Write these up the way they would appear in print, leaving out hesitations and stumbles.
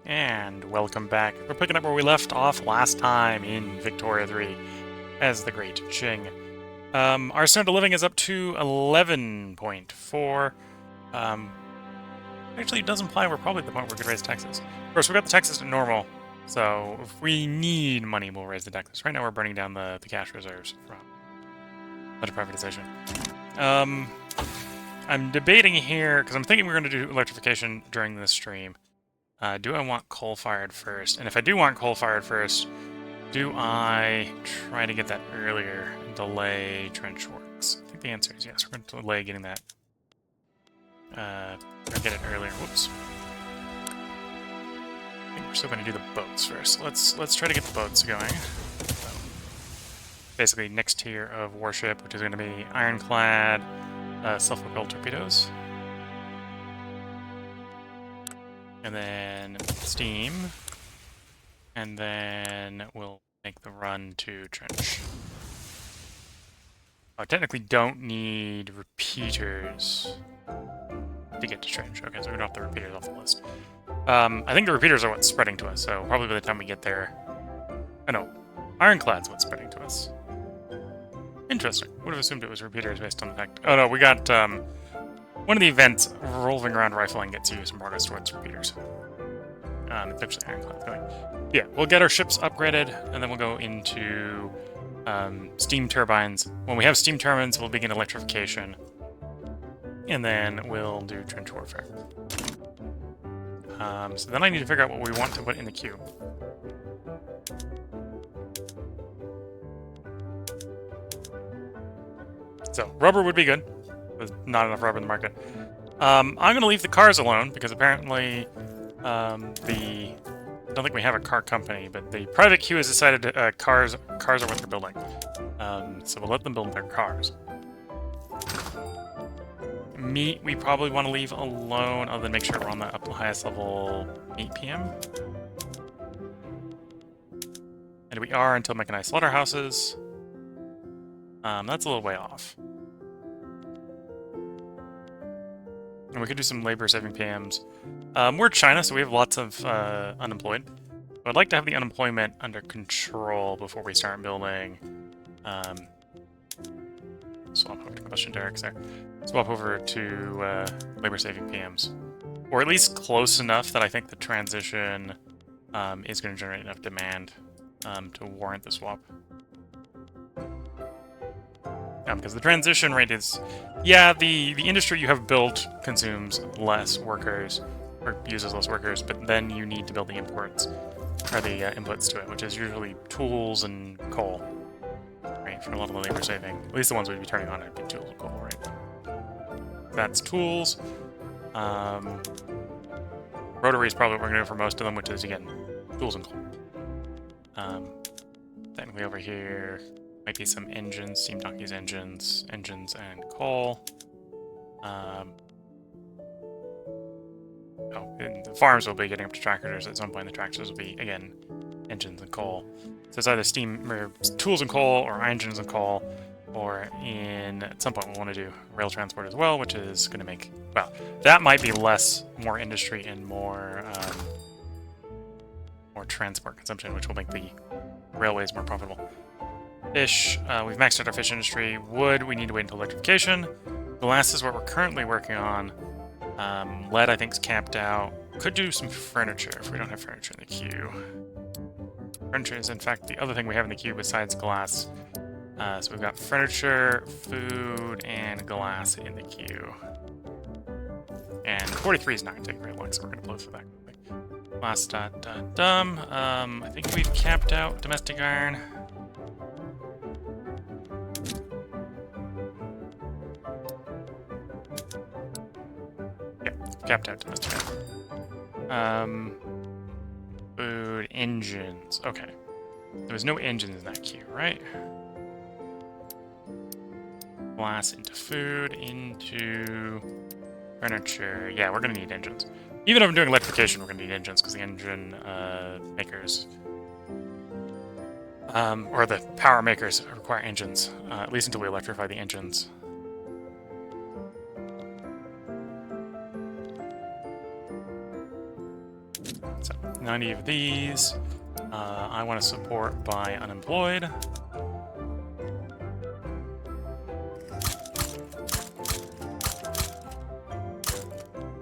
And welcome back. We're picking up where we left off last time in Victoria 3 as the Great Qing. Our standard of living is up to 11.4. Actually, it does imply we're probably at the point where we could raise taxes. Of course, we got the taxes to normal, so if we need money, we'll raise the taxes. Right now, we're burning down the cash reserves from the privatization. I'm debating here, because I'm thinking we're going to do electrification during this stream. Do I want coal-fired first? And if I do want coal-fired first, do I try to get that earlier and delay trench works? I think the answer is yes. We're going to delay getting that. Or get it earlier. Whoops. I think we're still going to do the boats first. Let's try to get the boats going. So, basically, next tier of warship, which is going to be ironclad, self-propelled torpedoes. And then steam, and then we'll make the run to trench. I technically don't need repeaters to get to trench. Okay, so we're gonna drop the repeaters off the list. I think the repeaters are what's spreading to us, so probably by the time we get there... Oh no, ironclad's what's spreading to us. Interesting. Would have assumed it was repeaters based on the fact... Oh no, we got... one of the events, revolving around rifling, gets you some progress towards repeaters. It's actually ironclad going. Yeah, we'll get our ships upgraded, and then we'll go into steam turbines. When we have steam turbines, we'll begin electrification. And then we'll do trench warfare. So then I need to figure out what we want to put in the queue. So, rubber would be good. There's not enough rubber in the market. I'm going to leave the cars alone, because apparently I don't think we have a car company, but the private queue has decided cars are what they're building. So we'll let them build their cars. Meat, we probably want to leave alone, other than make sure we're on the highest level 8 PM. And we are until mechanized slaughterhouses. That's a little way off. And we could do some labor-saving PMs. We're China, so we have lots of unemployed. But I'd like to have the unemployment under control before we start building. Swap over to combustion derricks there. Swap over to labor-saving PMs. Or at least close enough that I think the transition is going to generate enough demand to warrant the swap. Because the transition rate is... Yeah, the industry you have built consumes less workers, or uses less workers, but then you need to build the imports, or the inputs to it, which is usually tools and coal, right, for a lot of the labor saving. At least the ones we'd be turning on would be tools and coal, right? That's tools. Rotary is probably what we're going to do for most of them, which is, again, tools and coal. Technically over here... Might be some engines, steam donkeys engines, and coal. And the farms will be getting up to tractors at some point. The tractors will be, again, engines and coal. So it's either steam or tools and coal, or engines and coal, or at some point we'll want to do rail transport as well, which is going to make, well, that might be more industry and more transport consumption, which will make the railways more profitable. Fish, we've maxed out our fish industry. Wood, we need to wait until electrification. Glass is what we're currently working on. Lead, I think, is capped out. Could do some furniture if we don't have furniture in the queue. Furniture is, in fact, the other thing we have in the queue besides glass. So we've got furniture, food, and glass in the queue. And 43 is not going to take very long, so we're going to blow through that quickly. Glass, I think we've capped out domestic iron. Capped out domestic iron. Food, engines. Okay. There was no engines in that queue, right? Glass into food, into furniture. Yeah, we're gonna need engines. Even if I'm doing electrification, we're gonna need engines, because the engine makers... or the power makers require engines, at least until we electrify the engines. So 90 of these. I want to support by unemployed.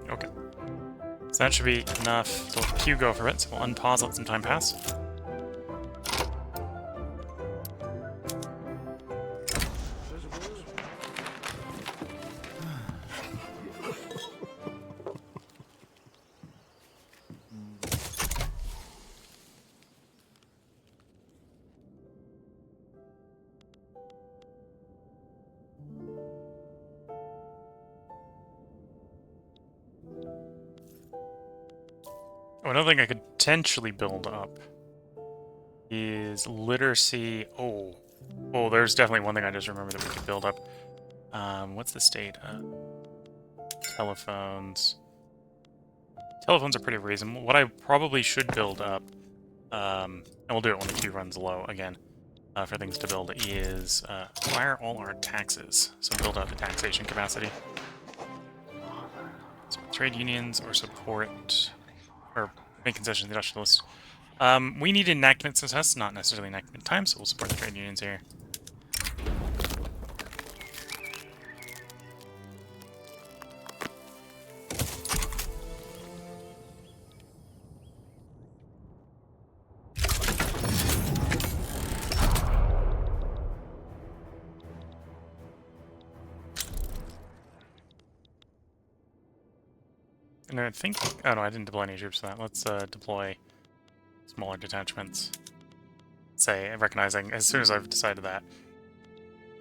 Okay. So that should be enough to let the queue go for it, so we'll unpause, let some time pass. Oh, another thing I could potentially build up is literacy. Oh, there's definitely one thing I just remembered that we could build up. What's the state? Telephones. Telephones are pretty reasonable. What I probably should build up, and we'll do it when the queue runs low again, for things to build, is acquire all our taxes. So build out the taxation capacity. So trade unions or support, or make concessions to the industrialists. We need enactment success, not necessarily enactment time, so we'll support the trade unions here. And I think... Oh no, I didn't deploy any troops for that. Let's deploy smaller detachments. Say, recognizing as soon as I've decided that.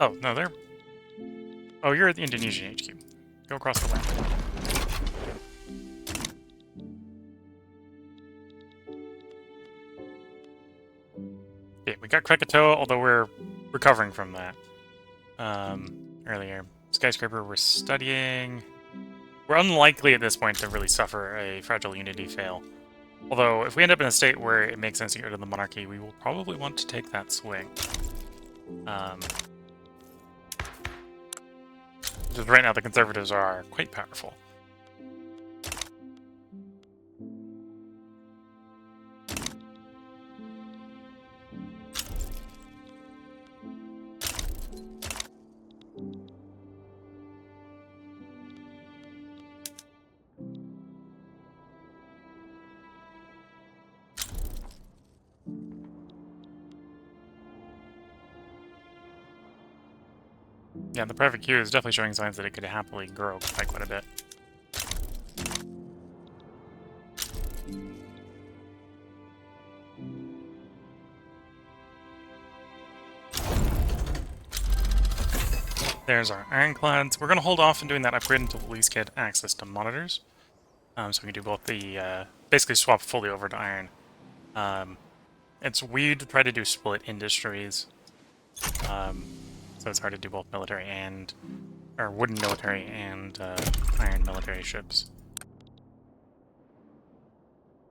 Oh, no, they're... Oh, you're at the Indonesian HQ. Go across the land. Yeah, we got Krakatoa, although we're recovering from that. Earlier. Skyscraper we're studying. We're unlikely at this point to really suffer a fragile unity fail. Although, if we end up in a state where it makes sense to get rid of the monarchy, we will probably want to take that swing. Because right now the conservatives are quite powerful. Yeah, the perfect queue is definitely showing signs that it could happily grow by quite a bit. There's our ironclads. We're going to hold off on doing that upgrade until we at least get access to monitors. So we can do both the... basically swap fully over to iron. It's weird to try to do split industries. So it's hard to do both military and... or wooden military and iron military ships.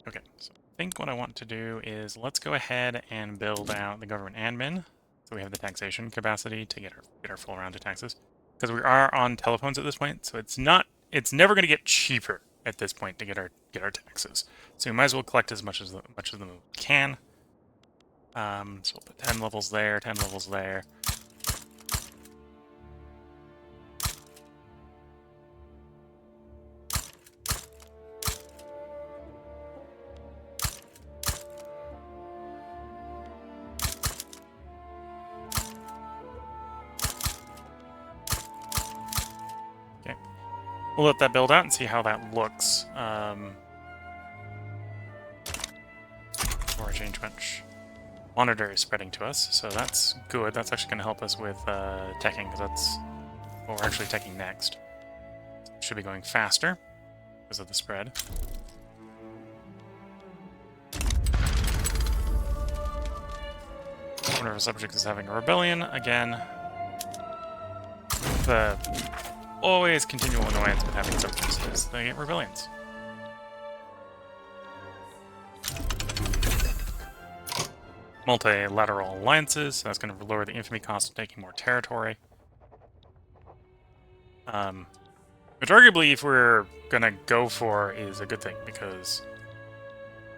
Okay, so I think what I want to do is let's go ahead and build out the government admin. So we have the taxation capacity to get our full round of taxes. Because we are on telephones at this point, so it's never going to get cheaper at this point to get our taxes. So we might as well collect as much as them we can. So we'll put 10 levels there, 10 levels there. We'll let that build out and see how that looks. Before I change much. Monitor is spreading to us, so that's good. That's actually going to help us with teching, because that's what we're actually teching next. Should be going faster because of the spread. One of our subjects is having a rebellion again. The always continual annoyance with having subjects is they get rebellions. Multilateral alliances, so that's going to lower the infamy cost of taking more territory. Which arguably, if we're going to go for, is a good thing, because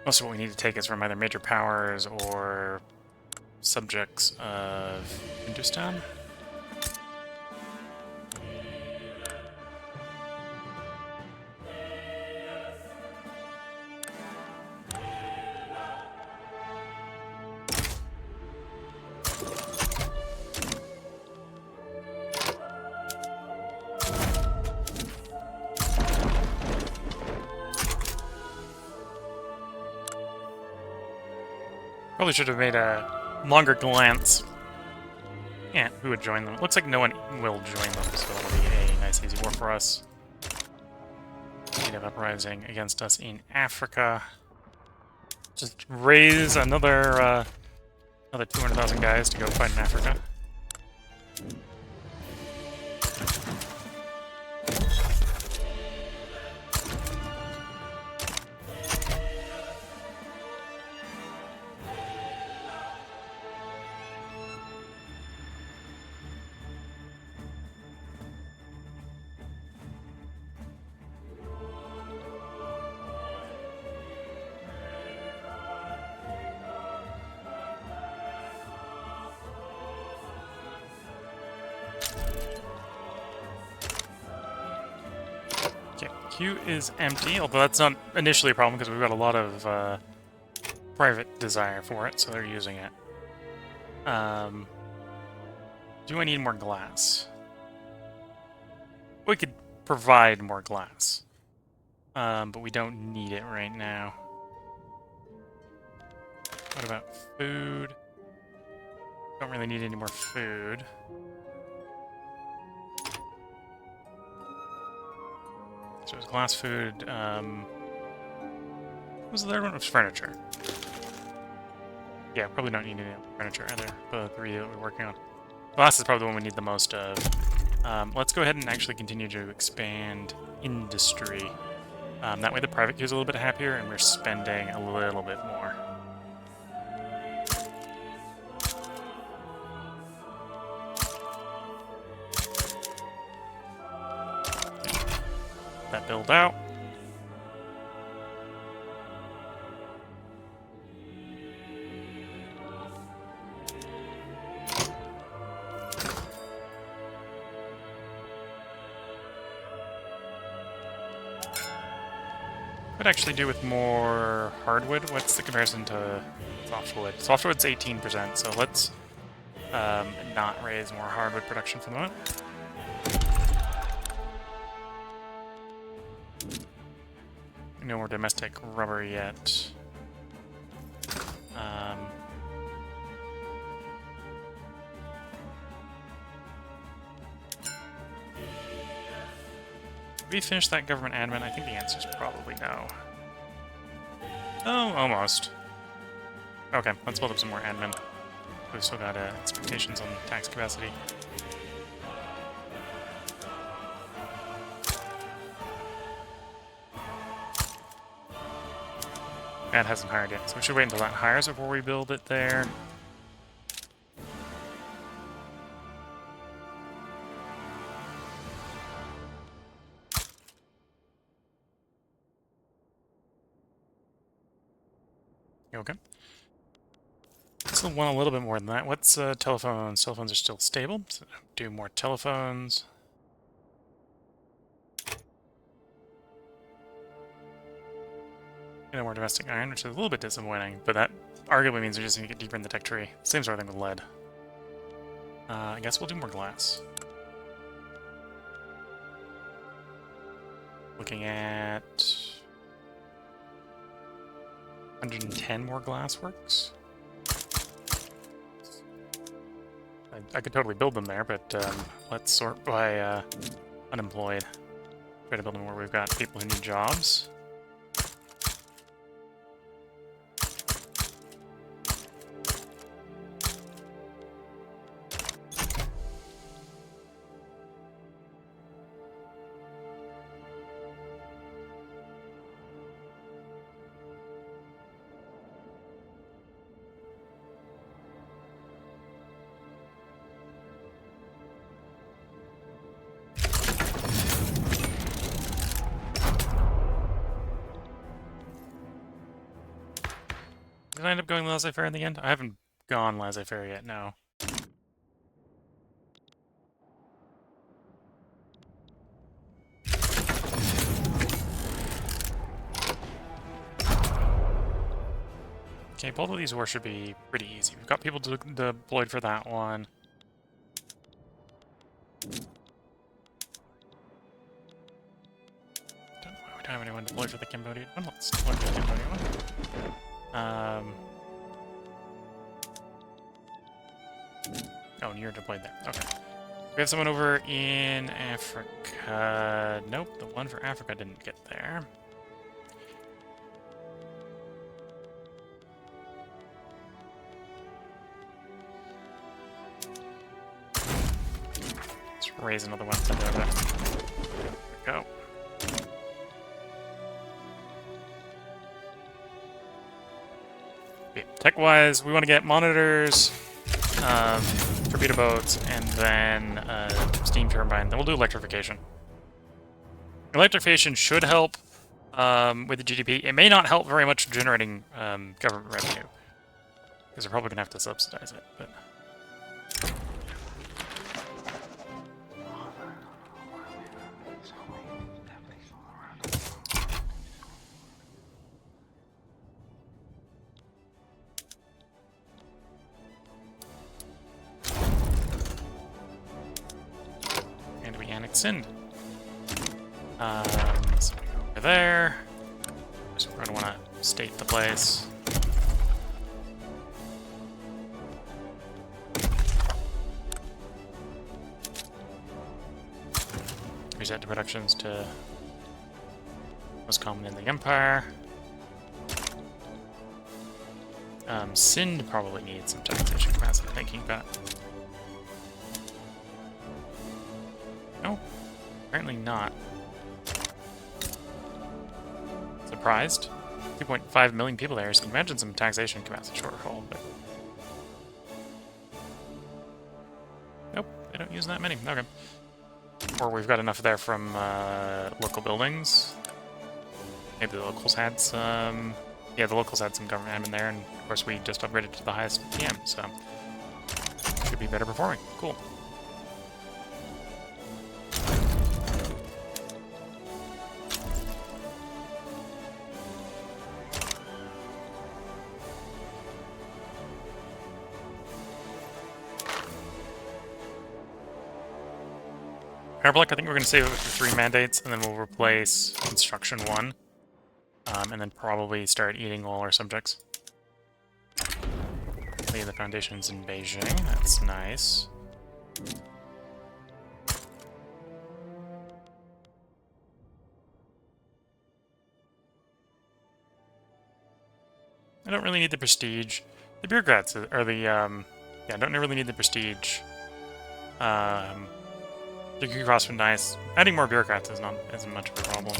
Most of what we need to take is from either major powers or subjects of Hindustan. Probably should have made a longer glance. Yeah, who would join them? It looks like no one will join them, so it'll be a nice easy war for us. Native uprising against us in Africa. Just raise another 200,000 guys to go fight in Africa. Q is empty, although that's not initially a problem because we've got a lot of private desire for it, so they're using it. Do I need more glass? We could provide more glass, but we don't need it right now. What about food? Don't really need any more food. So it's glass, food, what was the third one? It was furniture. Yeah, probably don't need any furniture either, the three that we're working on. Glass is probably the one we need the most of. Let's go ahead and actually continue to expand industry. That way the private queue is a little bit happier and we're spending a little bit more. That build out. Could actually do with more hardwood. What's the comparison to softwood? Softwood's 18%, so let's not raise more hardwood production for the moment. No more domestic rubber yet. Did we finish that government admin? I think the answer is probably no. Oh, almost. Okay, let's build up some more admin. We've still got expectations on tax capacity. That hasn't hired yet, so we should wait until that hires before we build it there. Okay. Still want a little bit more than that. What's telephones? Telephones are still stable, so do more telephones. No more domestic iron, which is a little bit disappointing, but that arguably means we just need to get deeper in the tech tree. Same sort of thing with lead. I guess we'll do more glass. Looking at 110 more glass works. I could totally build them there, but let's sort by unemployed. Try to build them where we've got people who need jobs. Did I end up going laissez-faire in the end? I haven't gone laissez-faire yet, no. Okay, both of these wars should be pretty easy. We've got people deployed for that one. We don't have anyone deployed for the Cambodian one. Let's deploy for the Cambodian one. Oh, and you're deployed there. Okay. We have someone over in Africa. Nope, the one for Africa didn't get there. Let's raise another one to there. There we go. Okay, tech-wise, we want to get monitors, torpedo boats, and then steam turbine. Then we'll do electrification. Electrification should help with the GDP. It may not help very much generating government revenue, because they're probably going to have to subsidize it. But and we annex Sind. So we go over there. So we're going to want to state the place. Reset the productions to most common in the Empire. Sind probably needs some taxation capacity, thinking about it. No, apparently not. Surprised. 2.5 million people there, so you can imagine some taxation capacity shortfall, but... Nope, they don't use that many. Okay. Or we've got enough there from local buildings. Maybe the locals had some... Yeah, the locals had some government admin there, and of course we just upgraded to the highest PM, so... Should be better performing. Cool. Airblock, I think we're going to save it for 3 mandates, and then we'll replace Construction 1. And then probably start eating all our subjects. Lay the foundations in Beijing, that's nice. I don't really need the prestige. The bureaucrats, or the, yeah, I don't really need the prestige. The Greek cross would nice. Adding more bureaucrats is not as much of a problem.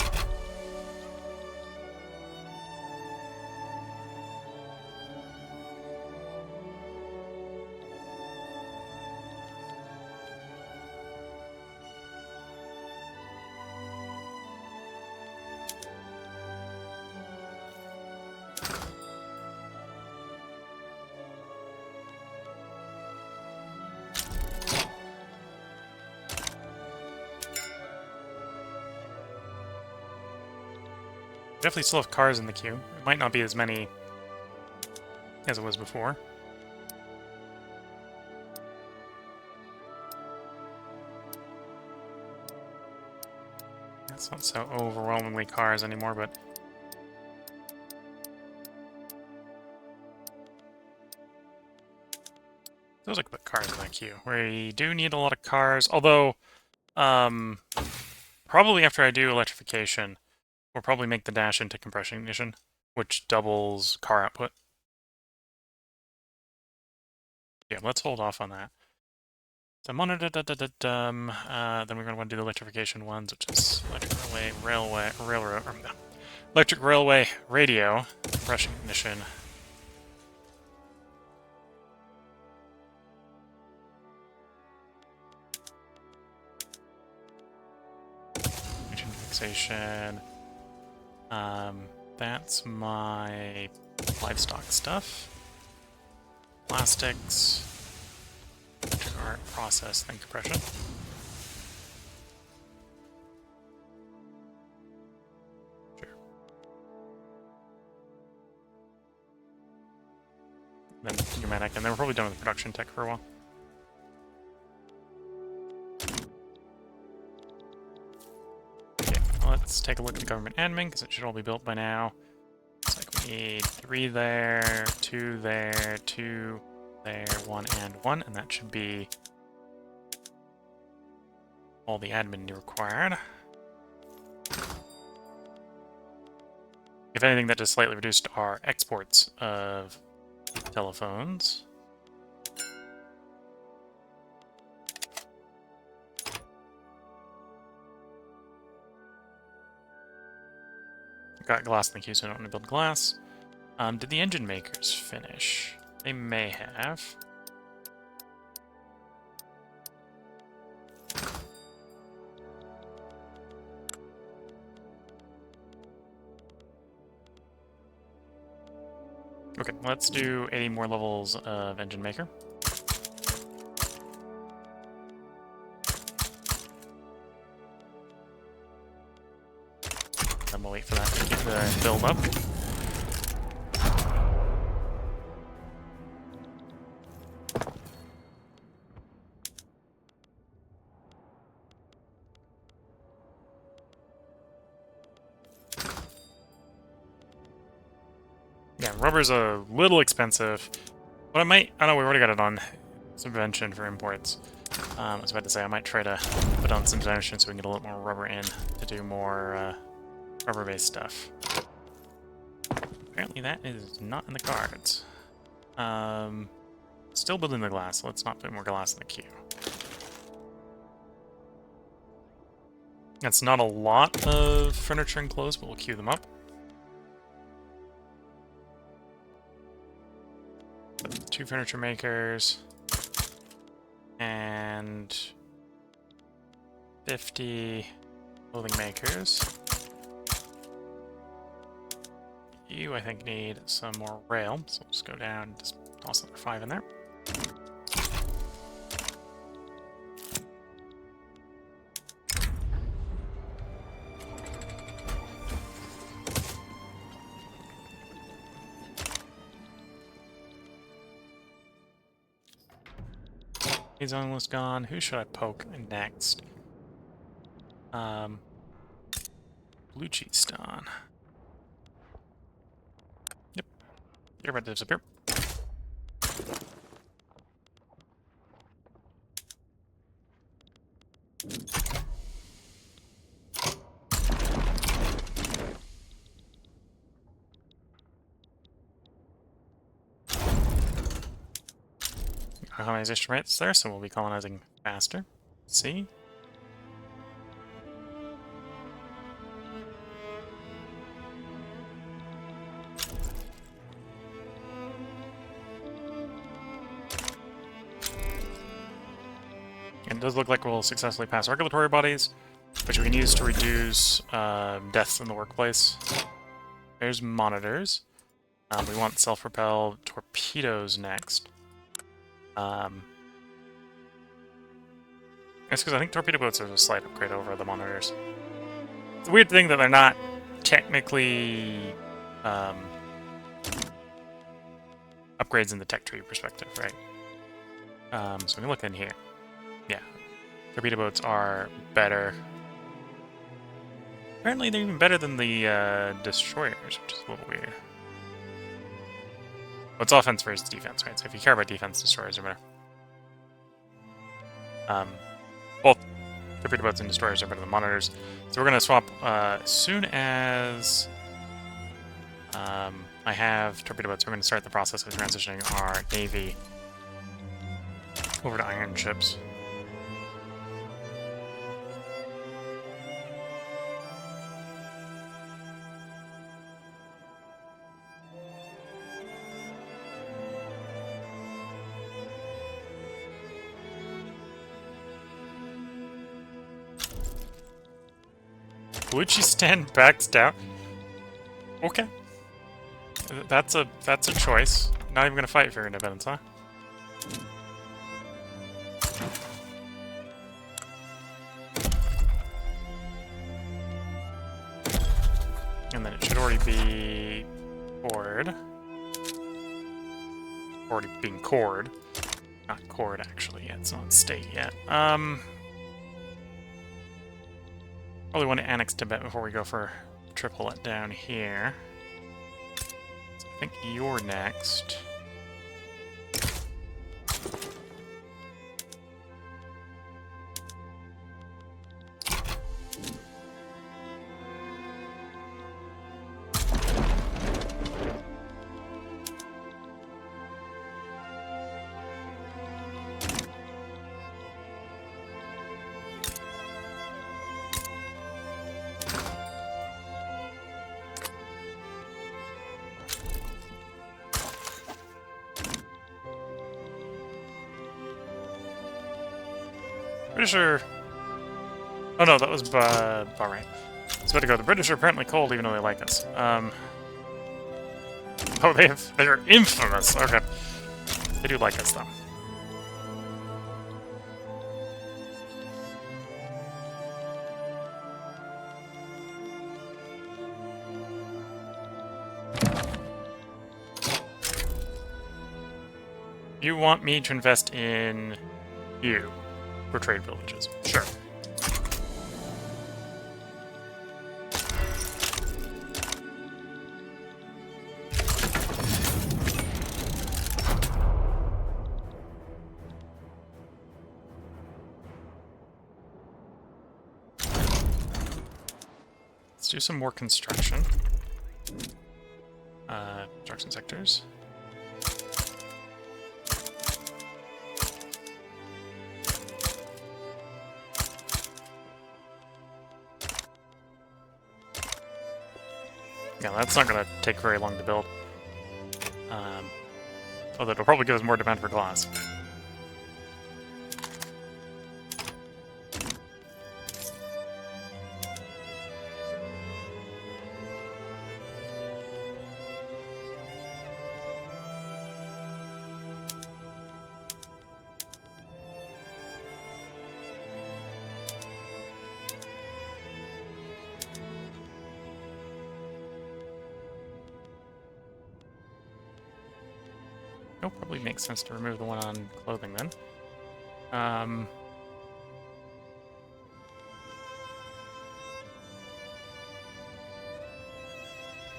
Definitely still have cars in the queue. It might not be as many as it was before. It's not so overwhelmingly cars anymore, but... Those like the cars in that queue. We do need a lot of cars, although... probably after I do electrification, we'll probably make the dash into compression ignition, which doubles car output. Yeah, let's hold off on that. So then we're going to want to do the electrification ones, which is electric railway radio, compression ignition. Ignition fixation. That's my livestock stuff. Plastics. Art, process, then compression. Sure. Then pneumatic, and then we're probably done with production tech for a while. Okay, let's take a look at the government admin, because it should all be built by now. Looks like we need 3 there, 2 there, 2 there, 1 and 1, and that should be all the admin required. If anything, that just slightly reduced our exports of telephones. Got glass in the queue, so I don't want to build glass. Did the engine makers finish? They may have. Okay, let's do 80 more levels of engine maker. Then we'll wait for that to get the build up. Yeah, rubber's a little expensive, but I don't know, we already got it on subvention for imports. I was about to say, I might try to put on some subvention so we can get a little more rubber in to do more rubber-based stuff. Apparently that is not in the cards. Still building the glass, so let's not put more glass in the queue. That's not a lot of furniture and clothes, but we'll queue them up. 2 furniture makers and 50 clothing makers. You, I think, need some more rail, so we'll just go down and just toss another 5 in there. He's almost gone. Who should I poke next? Bluchistan. Yep. You're about to disappear. Colonization rates there, so we'll be colonizing faster. See? And it does look like we'll successfully pass regulatory bodies, which we can use to reduce deaths in the workplace. There's monitors. We want self-propelled torpedoes next. It's because I think torpedo boats are a slight upgrade over the monitors. It's a weird thing that they're not technically upgrades in the tech tree perspective, right? So we can look in here. Yeah, torpedo boats are better. Apparently they're even better than the destroyers, which is a little weird. Well, it's offense versus defense, right? So if you care about defense, destroyers are better. Both torpedo boats and destroyers are better than monitors. So we're going to swap as soon as I have torpedo boats. We're going to start the process of transitioning our navy over to iron ships. Bluchistan backs down. Okay. That's a choice. Not even gonna fight for your independence, huh? And then it should already be cored. Already being cored. Not cored, actually, yet. It's not in state yet. Probably want to annex Tibet before we go for triple let down here. So I think you're next. British are... Oh no, that was Bahrain. So to go. The British are apparently cold, even though they like us. Oh, they're infamous. Okay, they do like us though. You want me to invest in you for trade villages? Sure. Let's do some more construction. Construction sectors. Yeah, that's not going to take very long to build. Although it'll probably give us more demand for glass. It'll probably make sense to remove the one on clothing then.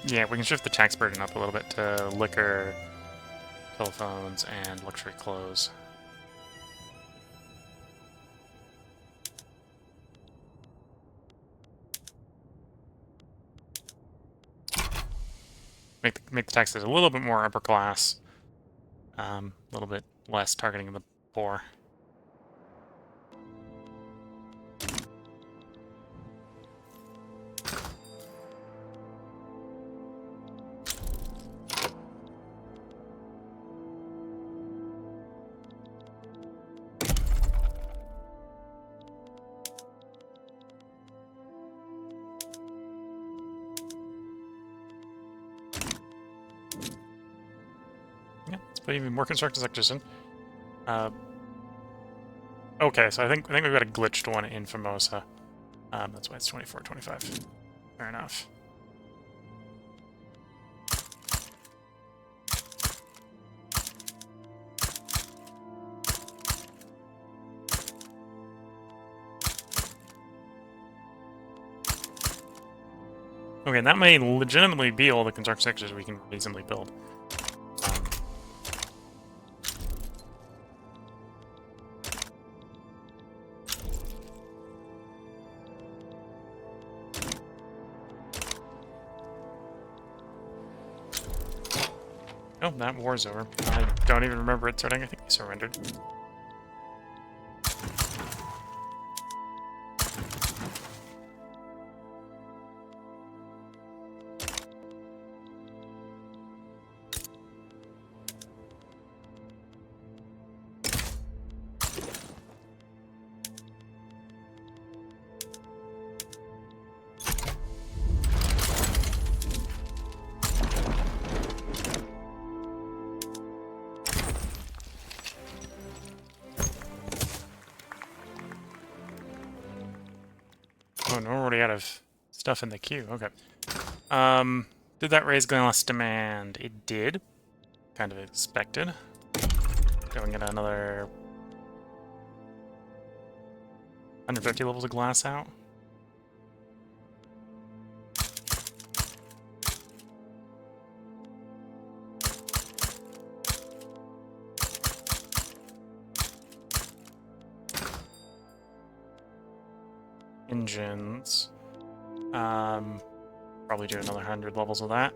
Yeah, we can shift the tax burden up a little bit to liquor, telephones, and luxury clothes. Make the taxes a little bit more upper class. A little bit less targeting the poor. Put even more construction sectors in. Okay, so I think we've got a glitched one in Formosa. That's why it's 24, 25. Fair enough. Okay, and that may legitimately be all the construction sectors we can reasonably build. Oh, that war's over. I don't even remember it starting. I think he surrendered. Oh, no, we're already out of stuff in the queue. Okay. Did that raise glass demand? It did. Kind of expected. Go and get another 150 levels of glass out. Engines. Probably do another 100 levels of that.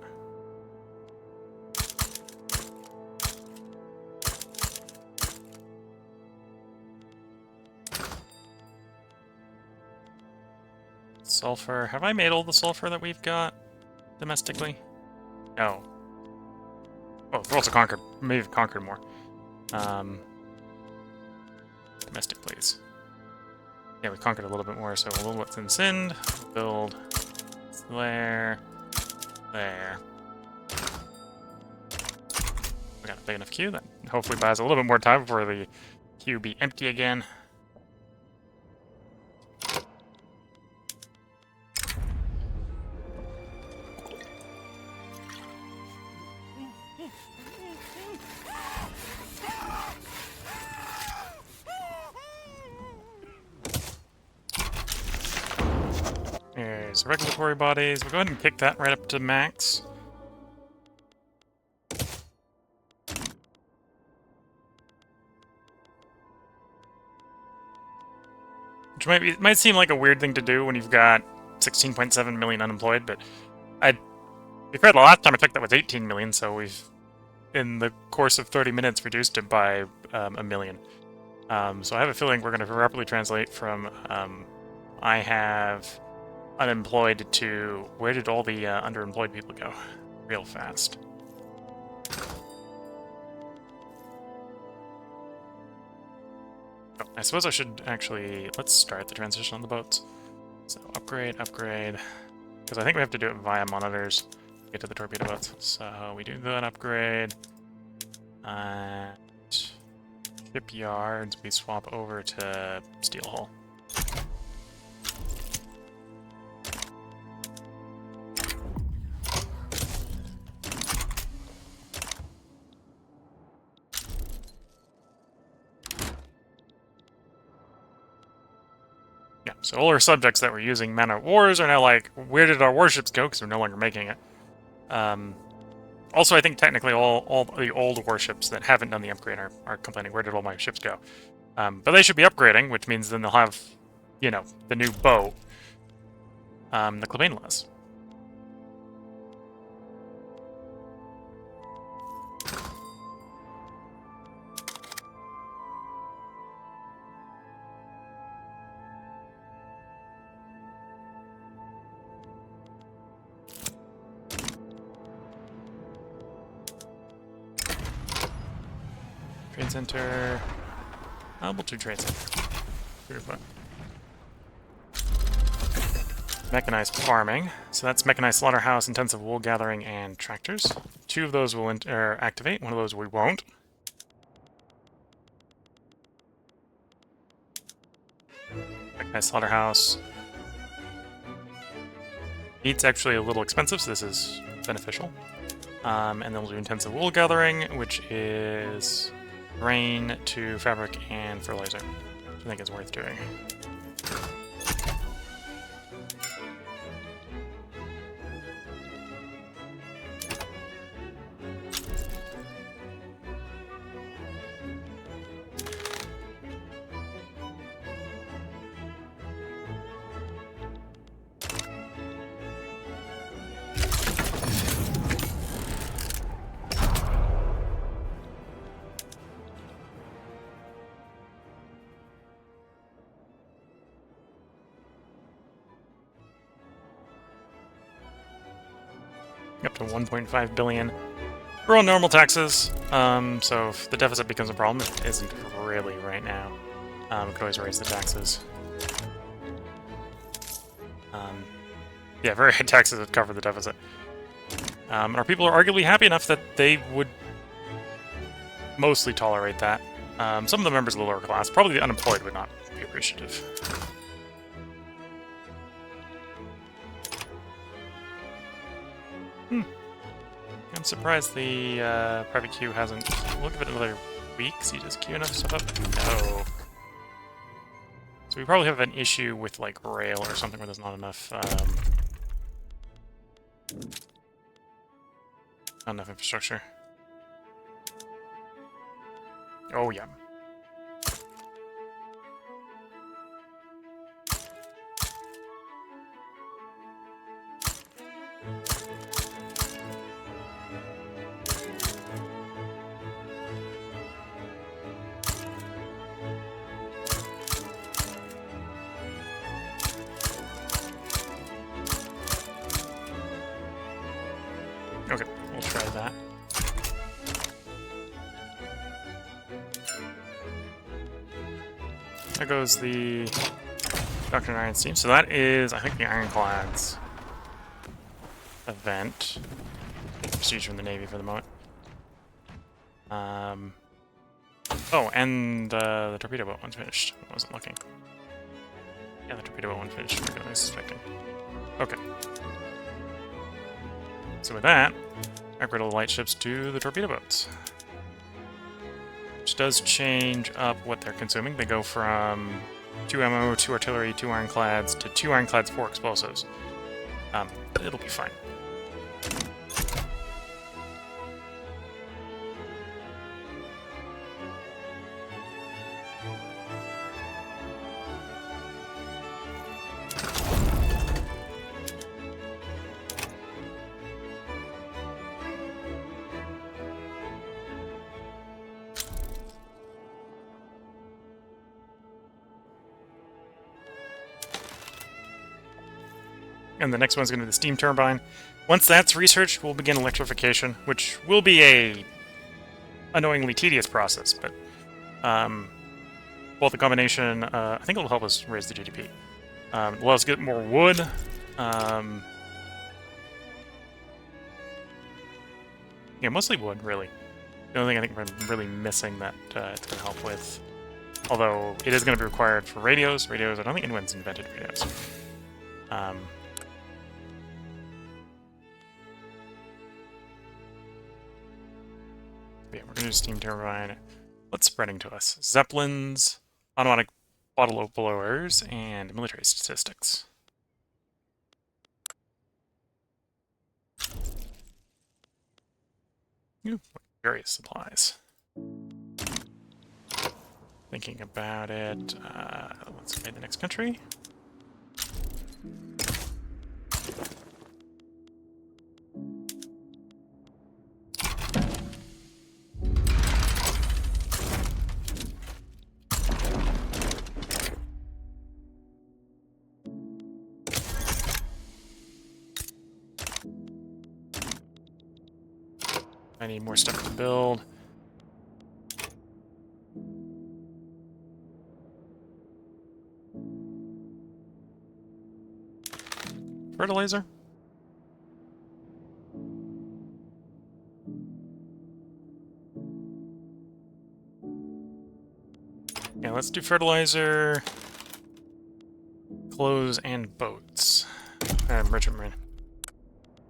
Sulfur. Have I made all the sulfur that we've got domestically? No. Oh, we've also conquered. Maybe we've conquered more. Domestic, please. Yeah, we conquered a little bit more, so we'll what's in Sind. Build there. There. We got a big enough queue that hopefully buys a little bit more time before the queue be empty again. There's regulatory bodies. We'll go ahead and kick that right up to max. Which might seem like a weird thing to do when you've got 16.7 million unemployed, but to be fair, the last time I checked that was 18 million, so we've, in the course of 30 minutes, reduced it by a million. So I have a feeling we're going to rapidly translate from I have unemployed to where did all the underemployed people go? Real fast. Oh, I suppose I should actually, let's start the transition on the boats. So upgrade, because I think we have to do it via monitors to get to the torpedo boats. So we do that upgrade. Shipyards, we swap over to steel hull. Yeah, so all our subjects that were using men at wars are now like, where did our warships go? Because we're no longer making it. Also, I think technically all the old warships that haven't done the upgrade are complaining, where did all my ships go? But they should be upgrading, which means then they'll have, you know, the new boat, the Clavainless. Trade center. We'll do trade center. Mechanized farming. So that's mechanized slaughterhouse, intensive wool gathering, and tractors. 2 of those will activate. 1 of those we won't. Mechanized slaughterhouse. Meat's actually a little expensive, so this is beneficial. And then we'll do intensive wool gathering, which is grain to fabric and fertilizer, which I think is worth doing. Up to 1.5 billion. We're on normal taxes, so if the deficit becomes a problem, it isn't really right now. We could always raise the taxes. Yeah, very high taxes would cover the deficit. Our people are arguably happy enough that they would mostly tolerate that. Some of the members of the lower class, probably the unemployed, would not be appreciative. I'm surprised the private queue hasn't... We'll give it another week. See, does queue enough stuff up? No. So we probably have an issue with, like, rail or something where there's not enough, not enough infrastructure. Oh, yeah. Okay, we'll try that. There goes the Dr. Iron's team. So that is, I think, the Ironclads event. Prestige from the Navy for the moment. Oh, and the torpedo boat one's finished. I wasn't looking. Yeah, the torpedo boat one finished. We're really suspecting. Okay. So with that, upgrade all the light ships to the torpedo boats. Which does change up what they're consuming. They go from 2 ammo, 2 artillery, 2 ironclads, to 2 ironclads, 4 explosives. But it'll be fine. And the next one's going to be the steam turbine. Once that's researched, we'll begin electrification, which will be a annoyingly tedious process, but both the combination, I think it'll help us raise the GDP. Let us get more wood. Yeah, mostly wood, really. The only thing I think we're really missing that it's going to help with, although it is going to be required for radios. Radios, I don't think anyone's invented radios. Yeah, we're going to do steam turbine. What's spreading to us? Zeppelins, automatic bottle blowers, and military statistics. Ooh, various supplies. Thinking about it, let's invade the next country. I need more stuff to build. Fertilizer? Yeah, let's do fertilizer, clothes, and boats. Merchant marine.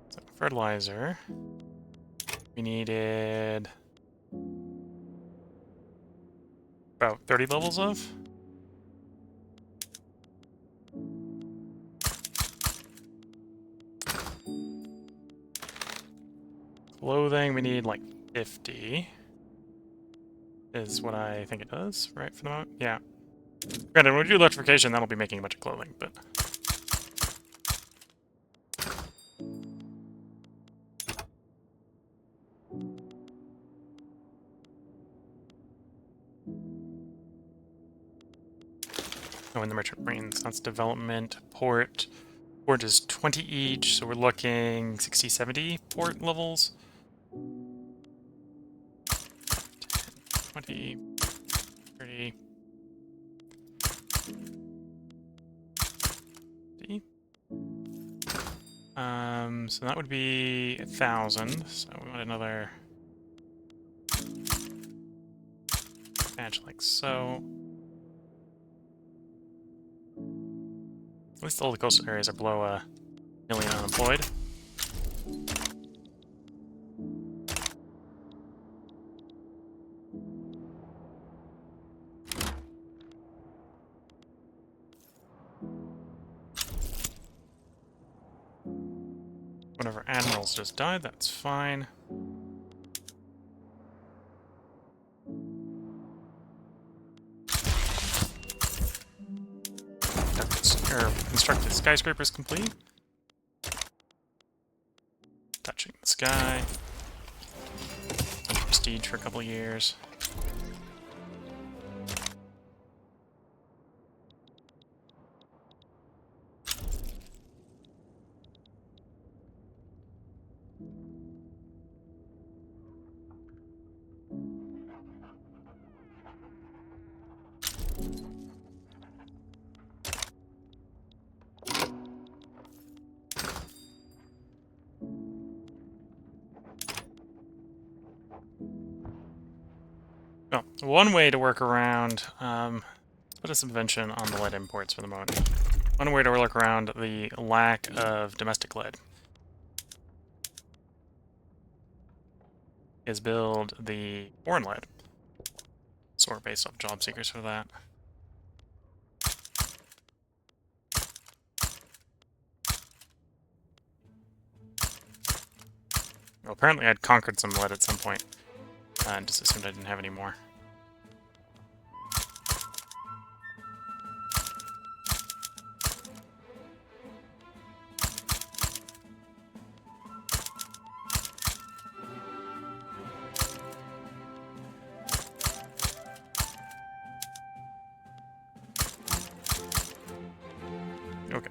So, fertilizer. We needed about 30 levels of. Clothing, we need like 50. Is what I think it does, right, for the moment? Yeah. Granted, when we do electrification, that'll be making a bunch of clothing, but... Oh, and the merchant marines. That's development. Port. Port is 20 each, so we're looking 60, 70 port levels. 10, 20, 30. 50. So that would be 1,000. So we want another match like so. At least all the coastal areas are below 1 million unemployed. One of our admirals just died, that's fine. Constructed skyscrapers complete. Touching the sky. Prestige for a couple years. Well, one way to work around, put a subvention on the lead imports for the moment. One way to work around the lack of domestic lead is build the foreign lead. So we're based off job seekers for that. Well, apparently I'd conquered some lead at some point, and just assumed I didn't have any more. Okay.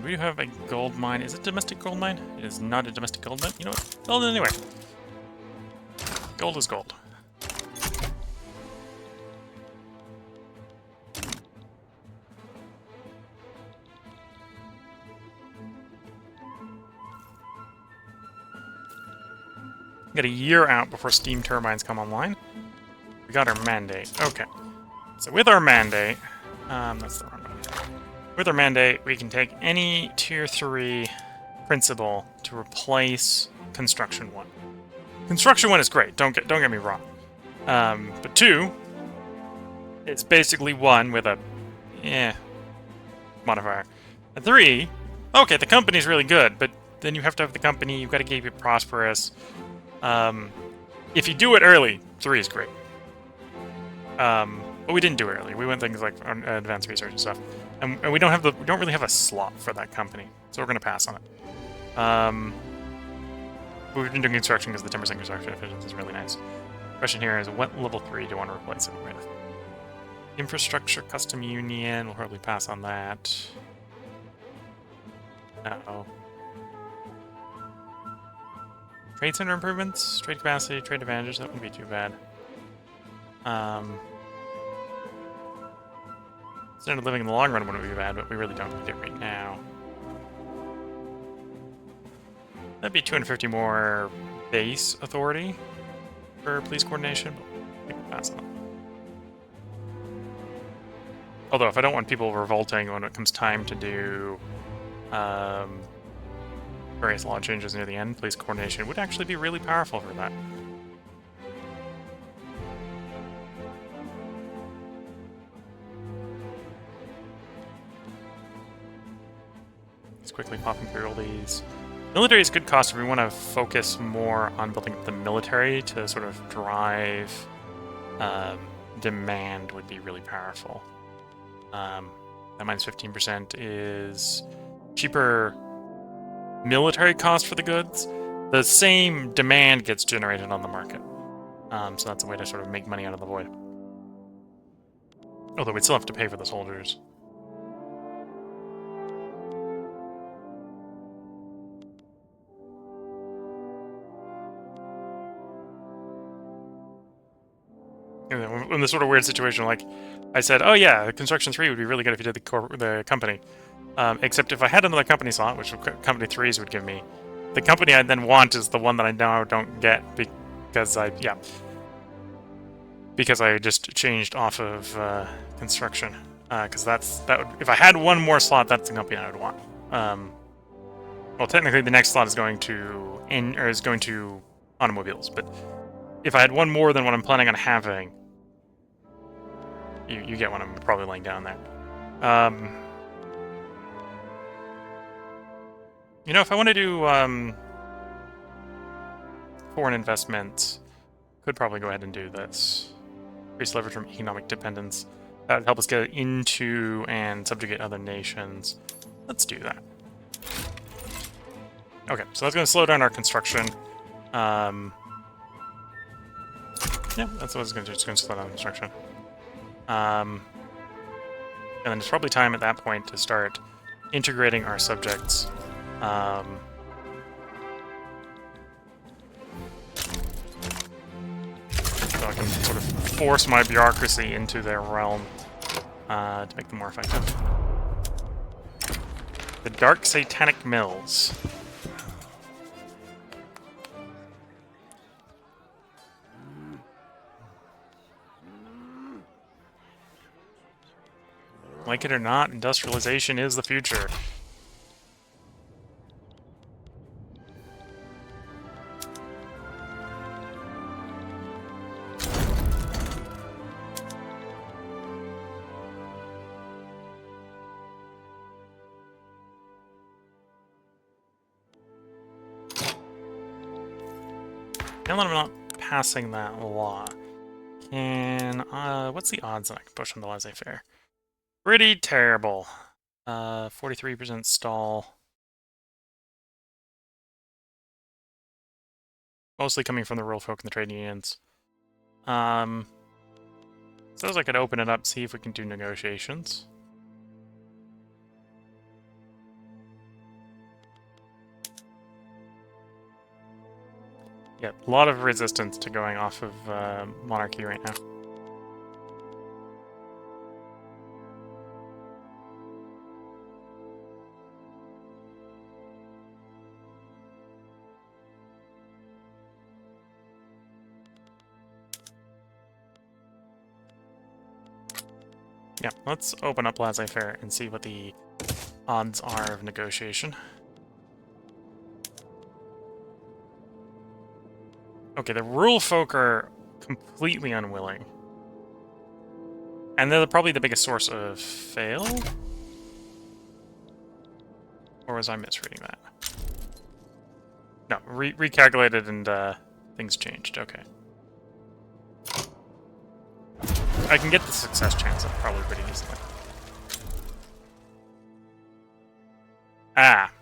We do have a gold mine. Is it a domestic gold mine? It is not a domestic gold mine. You know what? Well, anyway. Gold is gold. We got a year out before steam turbines come online. We got our mandate. Okay. So with our mandate, that's the wrong one. With our mandate, we can take any tier 3 principle to replace construction 1. Construction 1 is great. Don't get me wrong. But 2, it's basically 1 with a modifier. And 3, okay, the company's really good, but then you have to have the company. You've got to keep it prosperous. If you do it early, 3 is great. But we didn't do it early. We went things like advanced research and stuff, and we don't really have a slot for that company, so we're gonna pass on it. We've been doing construction because the 10% construction efficiency is really nice. Question here is, what level 3 do you want to replace it with? Infrastructure, custom union. We'll probably pass on that. Uh-oh. Trade center improvements, trade capacity, trade advantages. That wouldn't be too bad. Standard of living in the long run wouldn't be bad, but we really don't need it right now. That'd be 250 more base authority for police coordination, but I think we'll pass on it. Although, if I don't want people revolting when it comes time to do various law changes near the end, police coordination would actually be really powerful for that. Just quickly popping through all these. Military is good cost if we want to focus more on building up the military to sort of drive demand would be really powerful. That minus 15% is cheaper military cost for the goods. The same demand gets generated on the market. So that's a way to sort of make money out of the void. Although we'd still have to pay for the soldiers. In this sort of weird situation, like I said, oh yeah, Construction 3 would be really good if you did the company. Except if I had another company slot, which company 3s would give me, the company I then want is the one that I now don't get because I just changed off of construction. Because if I had one more slot, that's the company I would want. Well, technically the next slot is going to automobiles, but if I had one more than what I'm planning on having, you get what I'm probably laying down there. You know, if I want to do foreign investment, could probably go ahead and do this. Increase leverage from economic dependence. That would help us get into and subjugate other nations. Let's do that. Okay, so that's going to slow down our construction. Yeah, that's what it's going to do. It's going to slow down construction. And then it's probably time at that point to start integrating our subjects. So I can sort of force my bureaucracy into their realm to make them more effective. The Dark Satanic Mills. Like it or not, industrialization is the future. Now that I'm not passing that law, can what's the odds that I can push on the laissez-faire? Pretty terrible. 43% stall. Mostly coming from the rural folk and the trade unions. Suppose I could open it up, see if we can do negotiations. Yeah, a lot of resistance to going off of monarchy right now. Yeah, let's open up laissez-faire and see what the odds are of negotiation. Okay, the rural folk are completely unwilling. And they're probably the biggest source of fail? Or was I misreading that? No, recalculated and things changed, okay. I can get the success chance up probably pretty easily. Ah.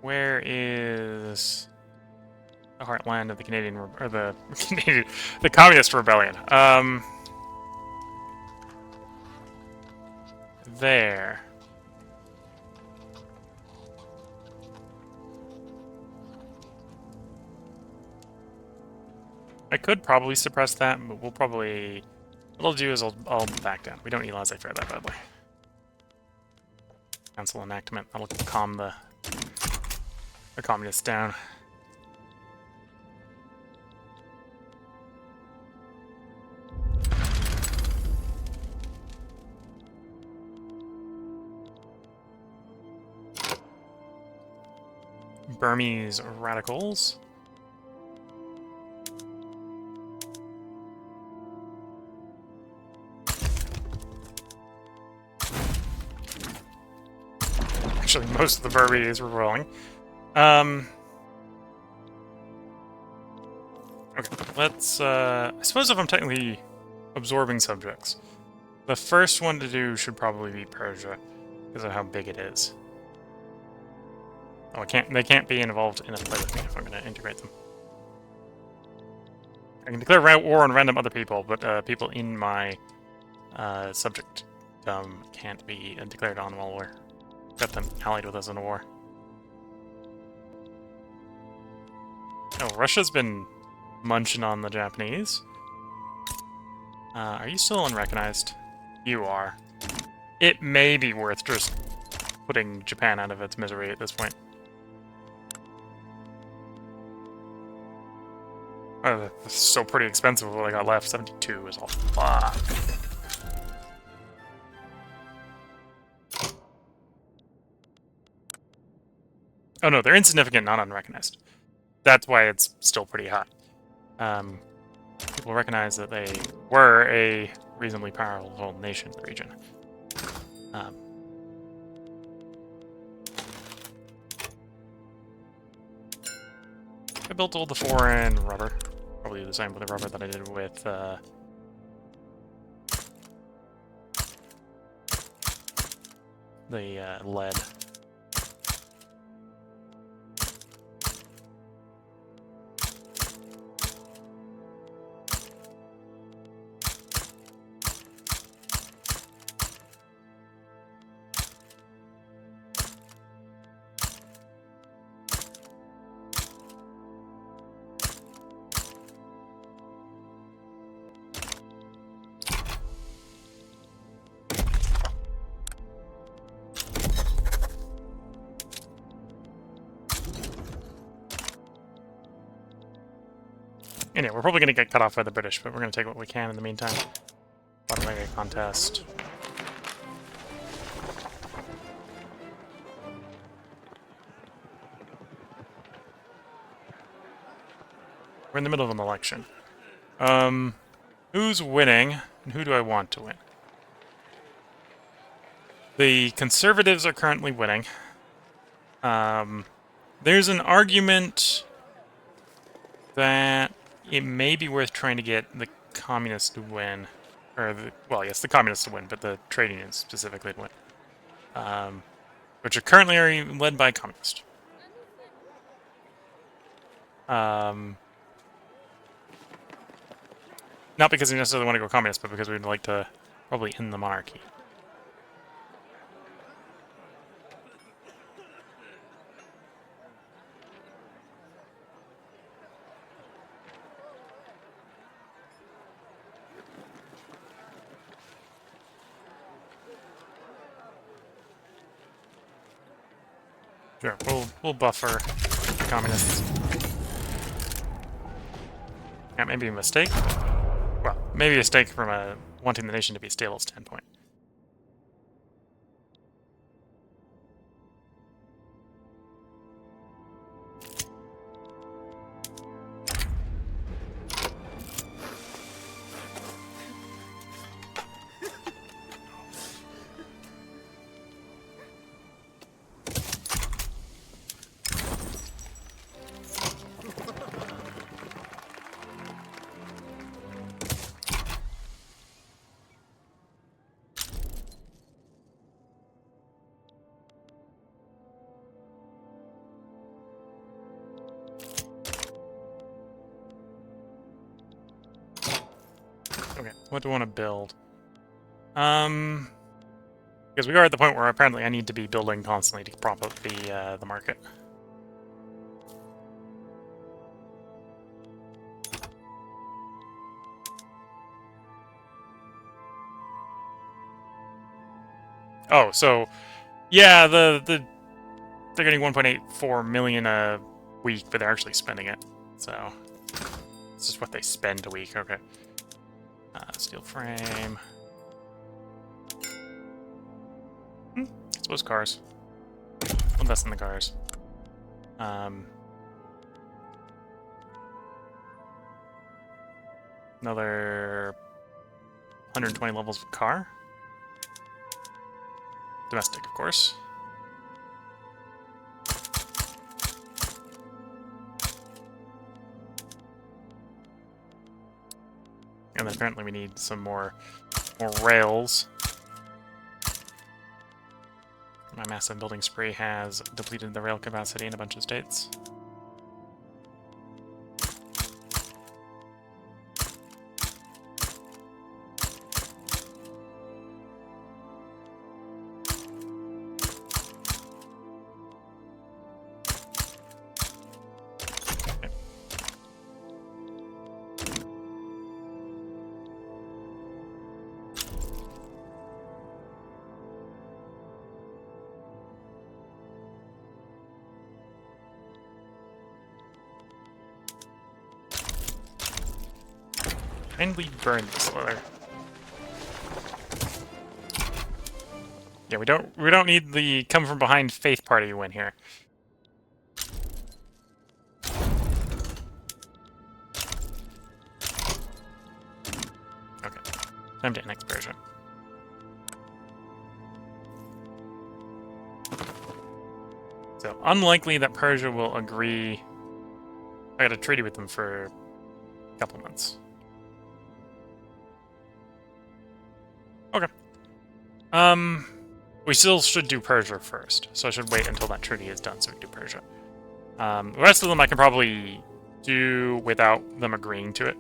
Where is the heartland of the Canadian, or the Canadian, the Communist Rebellion? There. I could probably suppress that, but we'll probably... What I'll do is I'll back down. We don't need laissez-faire that badly. Council enactment. That'll calm the communists down. Burmese radicals. Actually, most of the Burmese were rolling. Okay, let's, I suppose if I'm technically absorbing subjects, the first one to do should probably be Persia, because of how big it is. Oh, they can't be involved in a play with me if I'm going to integrate them. I can declare war on random other people, but people in my subject can't be declared on while we're got them allied with us in a war. Oh, Russia's been munching on the Japanese. Are you still unrecognized? You are. It may be worth just putting Japan out of its misery at this point. Oh, this is still pretty expensive with what I got left. 72 is all fuck. Oh no, they're insignificant, not unrecognized. That's why it's still pretty high. People recognize that they were a reasonably powerful nation in the region. I built all the foreign rubber. Probably do the same with the rubber that I did with the lead. And yeah, we're probably going to get cut off by the British, but we're going to take what we can in the meantime. Parliamentary contest. We're in the middle of an election. Who's winning, and who do I want to win? The Conservatives are currently winning. There's an argument that it may be worth trying to get the Communists to win. Or, well, yes, the Communists to win, but the trade unions specifically to win. Which are currently led by a Communist. Not because we necessarily want to go Communist, but because we'd like to probably end the monarchy. Sure, we'll buffer the Communists. That may be a mistake. Well, maybe a mistake from a wanting the nation to be stable standpoint. Okay, what do I want to build? Because we are at the point where apparently I need to be building constantly to prop up the market. Oh, so yeah, they're getting 1.84 million a week, but they're actually spending it. So it's just what they spend a week. Okay. Steel frame. I suppose cars. We'll invest in the cars. Another 120 levels of car. Domestic, of course. And then apparently we need some more rails. My massive building spree has depleted the rail capacity in a bunch of states. Kindly burn this leather. Yeah, we don't need the come from behind faith party win here. Okay, time to annex Persia. So unlikely that Persia will agree I got a treaty with them for a couple months. Okay. We still should do Persia first, so I should wait until that treaty is done so we can do Persia. The rest of them I can probably do without them agreeing to it,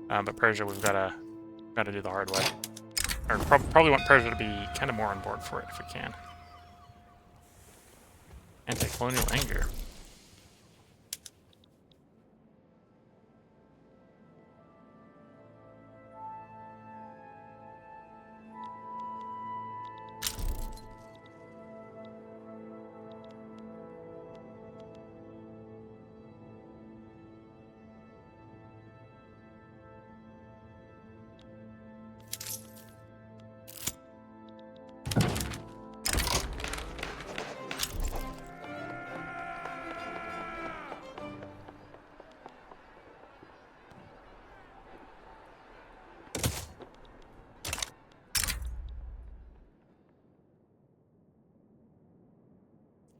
but Persia we've gotta do the hard way. Or probably want Persia to be kind of more on board for it if we can. Anti-colonial anger.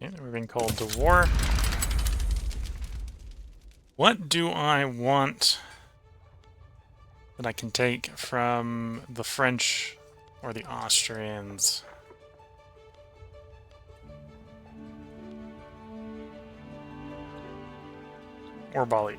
Okay, we're being called to war. What do I want that I can take from the French or the Austrians? Or Bali.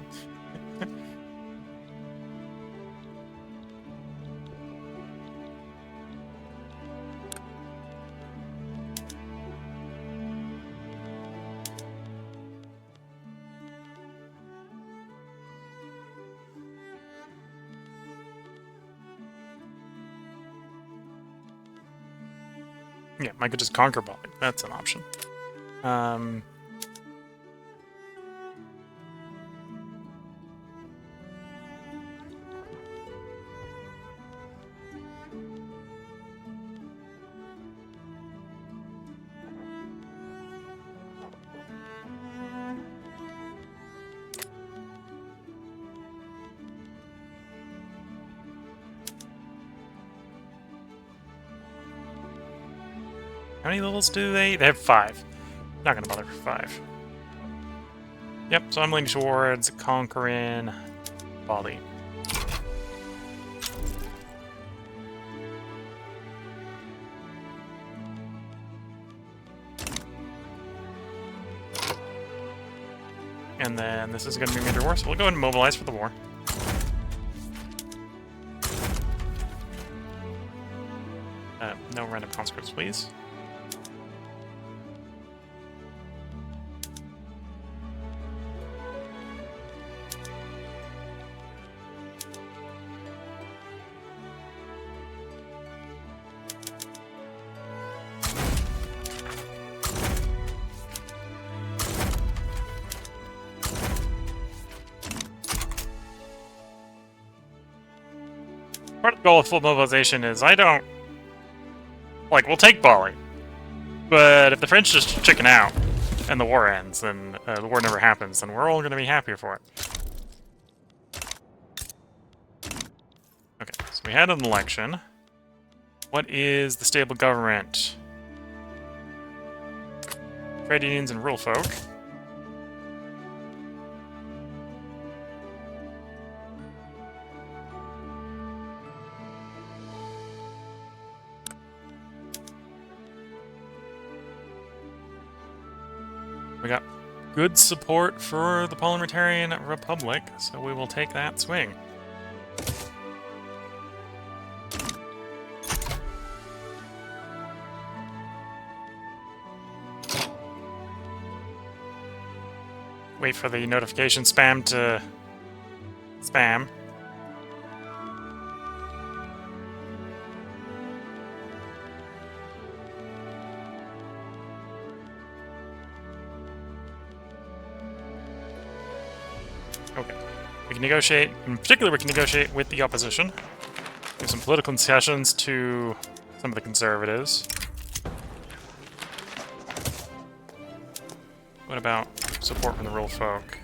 Yeah, I could just conquer Bali. That's an option. How many levels do they? They have 5. Not gonna bother for 5. Yep, so I'm leaning towards conquering Bali. And then this is going to be major war, so we'll go ahead and mobilize for the war. No random conscripts, please. Part of the goal of full mobilization is we'll take Bali, but if the French just chicken out and the war ends, then the war never happens, then we're all going to be happier for it. Okay, so we had an election. What is the stable government? Trade unions and rural folk. We got good support for the Parliamentarian Republic, so we will take that swing. Wait for the notification spam to spam. Okay. We can negotiate, in particular we can negotiate with the opposition. Give some political concessions to some of the conservatives. What about support from the rural folk?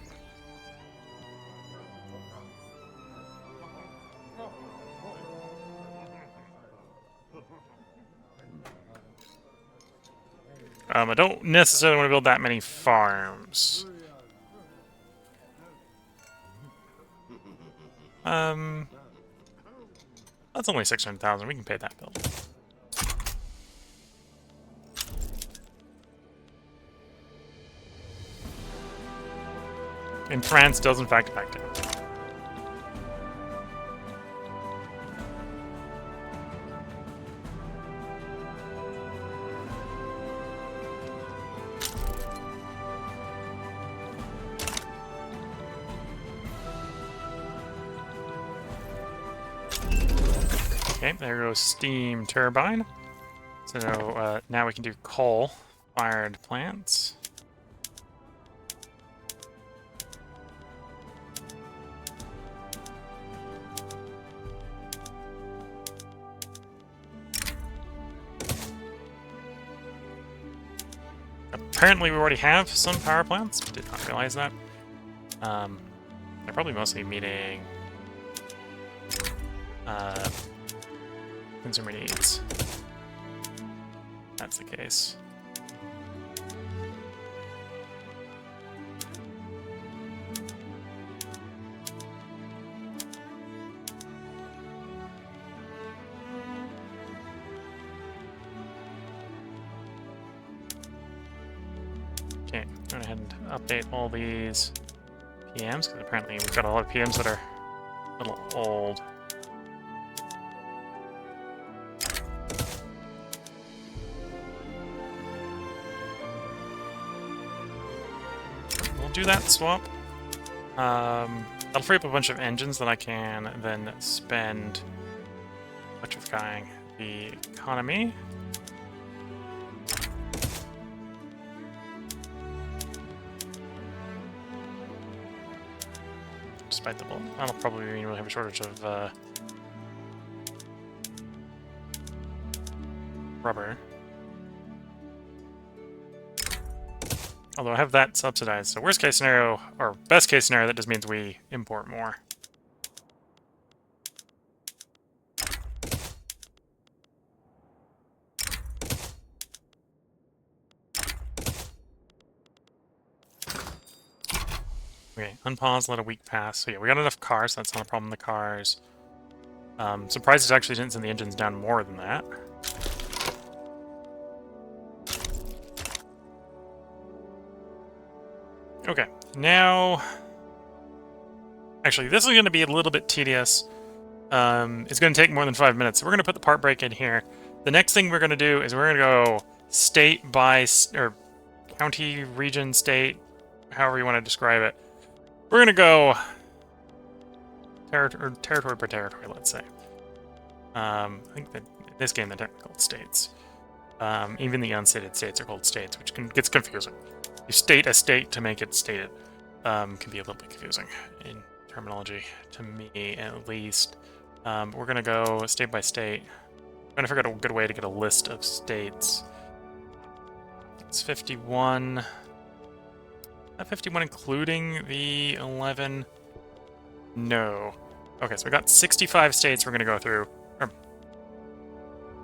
I don't necessarily want to build that many farms. That's only 600,000. We can pay that bill. And France does in fact back down. Okay, there goes steam turbine. So now we can do coal-fired plants. Apparently we already have some power plants. Did not realize that. They're probably mostly meeting consumer needs. That's the case. Okay, go ahead and update all these PMs, because apparently we've got a lot of PMs that are a little old. We'll do that swap. That'll free up a bunch of engines that I can then spend electrifying the economy. Despite the bull, that'll probably mean we'll have a shortage of rubber. Although I have that subsidized, so worst case scenario, or best case scenario, that just means we import more. Okay, unpause, let a week pass. So yeah, we got enough cars, so that's not a problem in the cars. Surprised it actually didn't send the engines down more than that. Okay, now... Actually, this is going to be a little bit tedious. It's going to take more than 5 minutes, so we're going to put the part break in here. The next thing we're going to do is we're going to go state by... or county, region, state, however you want to describe it. We're going to go territory per territory, let's say. I think that in this game they're technically called states. Even the unstated states are called states, which gets confusing. You state a state to make it stated. Can be a little bit confusing in terminology, to me at least. We're going to go state by state. I'm going to figure out a good way to get a list of states. It's 51... 51 including the 11? No. Okay, so we got 65 states we're going to go through. Or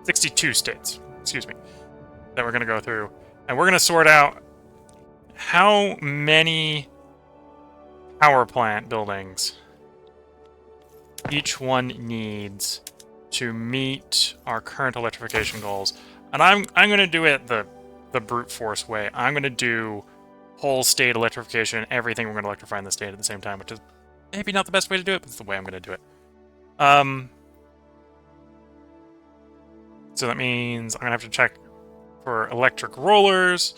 62 states, excuse me, that we're going to go through. And we're going to sort out how many power plant buildings each one needs to meet our current electrification goals. And I'm going to do it the brute force way. I'm going to do whole state electrification, everything we're going to electrify in the state at the same time, which is maybe not the best way to do it, but it's the way I'm going to do it. So that means I'm going to have to check for electric rollers,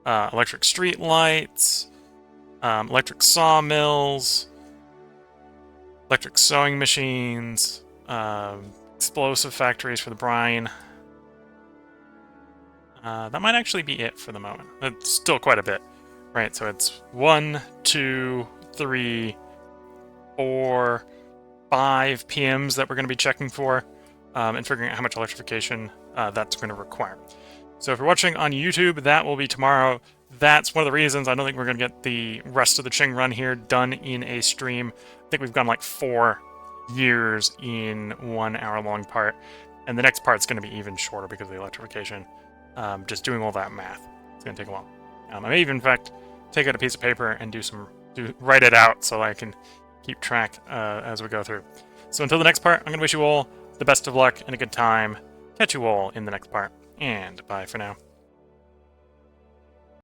electric street lights, electric sawmills, electric sewing machines, explosive factories for the brine. That might actually be it for the moment. That's still quite a bit. Right, so it's 1, 2, 3, 4, 5 PMs that we're going to be checking for, and figuring out how much electrification that's going to require. So if you're watching on YouTube, that will be tomorrow. That's one of the reasons I don't think we're going to get the rest of the Qing run here done in a stream. I think we've gone like 4 years in 1 hour-long part, and the next part's going to be even shorter because of the electrification. Just doing all that math, it's going to take a while. I may even, in fact, take out a piece of paper and write it out so I can keep track as we go through. So until the next part, I'm going to wish you all the best of luck and a good time. Catch you all in the next part, and bye for now.